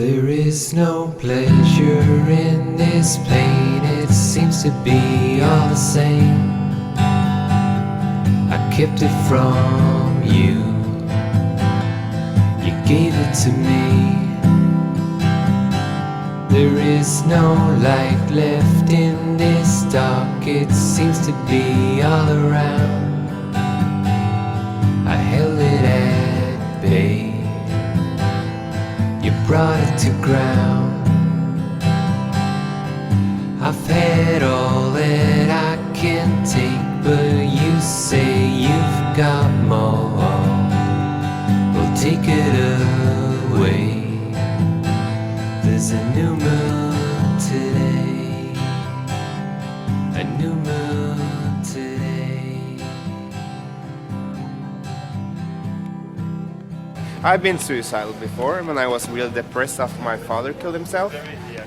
There is no pleasure in this pain, it seems to be all the same. I kept it from you, you gave it to me. There is no light left in this dark, it seems to be all around. I held it at bay, you brought it to ground. I've had all that I can take, but you say you've got more. Well, take it away. There's a new moon today, a new moon today. I've been suicidal before when I was really depressed after my father killed himself.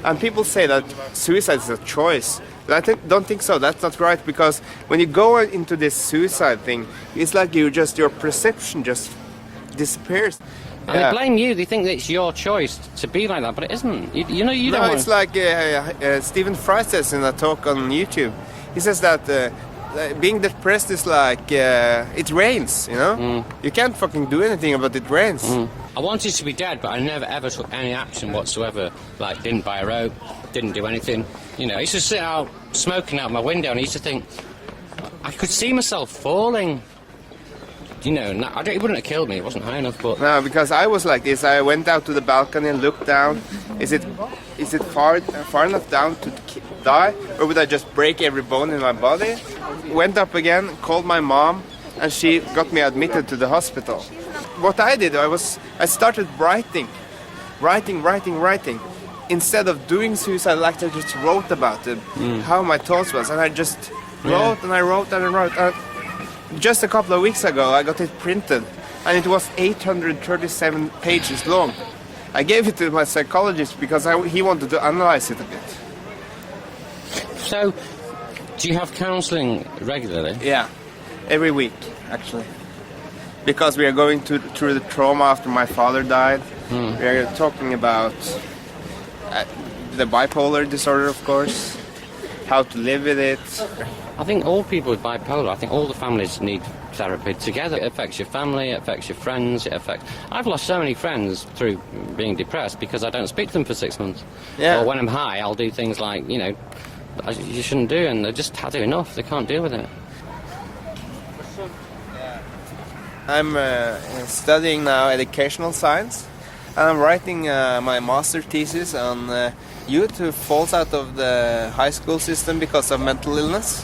And people say that suicide is a choice. But I don't think so. That's not right, because when you go into this suicide thing, it's like your perception just disappears. And they blame you. They think that it's your choice to be like that, but it isn't. You don't No, want it's like Stephen Fry says in a talk on YouTube. He says that being depressed is like it rains, you know? You can't fucking do anything about it rains. I wanted to be dead, but I never ever took any action whatsoever. Like, didn't buy a rope, didn't do anything. You know, I used to sit out smoking out my window, and I used to think I could see myself falling. You know, it wouldn't have killed me. It wasn't high enough, but No, because I was like this. I went out to the balcony and looked down. Is it far enough down to die, or would I just break every bone in my body? Went up again, called my mom, and she got me admitted to the hospital. What I did, I started writing. Instead of doing suicide, like I just wrote about it, how my thoughts was, and I just wrote and I wrote and I wrote. Just a couple of weeks ago, I got it printed, and it was 837 pages long. I gave it to my psychologist because he wanted to analyze it a bit. So, do you have counselling regularly? Yeah, every week, actually. Because we are going through the trauma after my father died. We are talking about the bipolar disorder, of course, how to live with it. I think all people with bipolar, I think all the families need therapy together. It affects your family, it affects your friends, I've lost so many friends through being depressed because I don't speak to them for 6 months. Yeah. Or when I'm high, I'll do things like, you know, you shouldn't do, and they just had enough. They can't deal with it. I'm studying now educational science, and I'm writing my master thesis on youth who falls out of the high school system because of mental illness.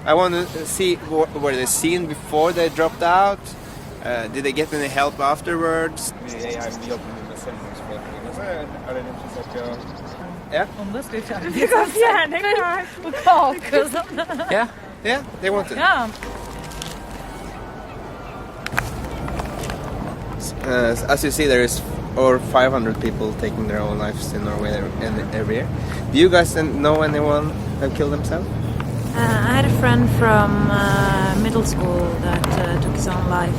I want to see were they seen before they dropped out. Did they get any help afterwards? Yeah? Yeah, they want it. Yeah. As you see, there is over 500 people taking their own lives in Norway every year. Do you guys know anyone that killed themselves? I had a friend from middle school that took his own life.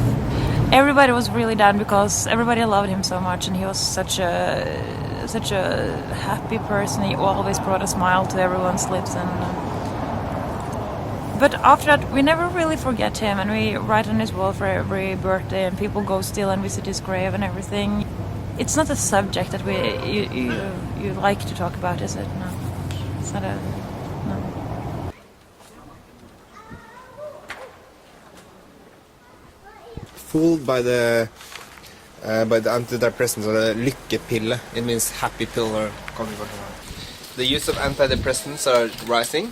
Everybody was really down because everybody loved him so much, and he was such a happy person. He always brought a smile to everyone's lips, and but after that we never really forget him, and we write on his wall for every birthday, and people go still and visit his grave and everything. It's not a subject that you like to talk about, is it? No, it's not a no. Fooled by the antidepressants, or the lykkepille. It means happy pill, or the use of antidepressants are rising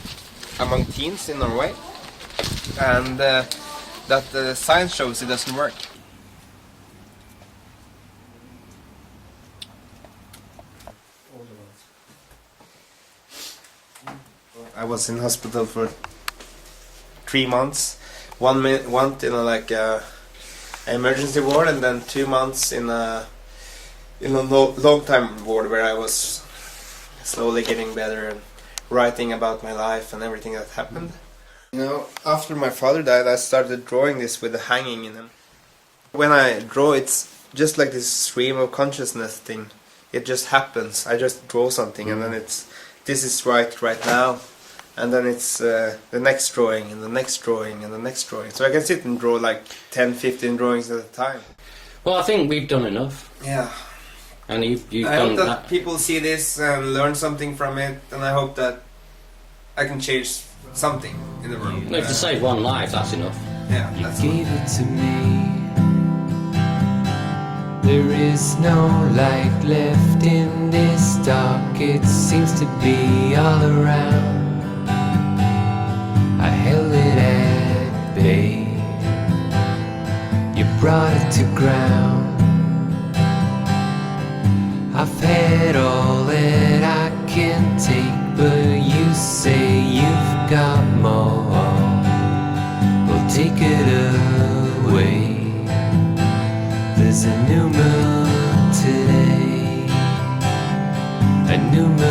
among teens in Norway, and that science shows it doesn't work. I was in hospital for 3 months. 1 month in a emergency ward, and then 2 months in a long time ward where I was slowly getting better and writing about my life and everything that happened. You know, after my father died, I started drawing this with the hanging in him. When I draw, it's just like this stream of consciousness thing. it just happens. I just draw something, and then this is right now, and then it's the next drawing and the next drawing and the next drawing. So I can sit and draw like 10, 15 drawings at a time. Well, I think we've done enough. Yeah. And you've I done hope that people see this and learn something from it, and I hope that I can change something in the world. No, if to save one life, that's enough. Yeah, You that's gave it to me. There is no light left in this dark. It seems to be all around. I held it at bay. You brought it to ground. I've had all that I can take, but you say you've got more. Well, take it away. There's a new moon today, a new moon.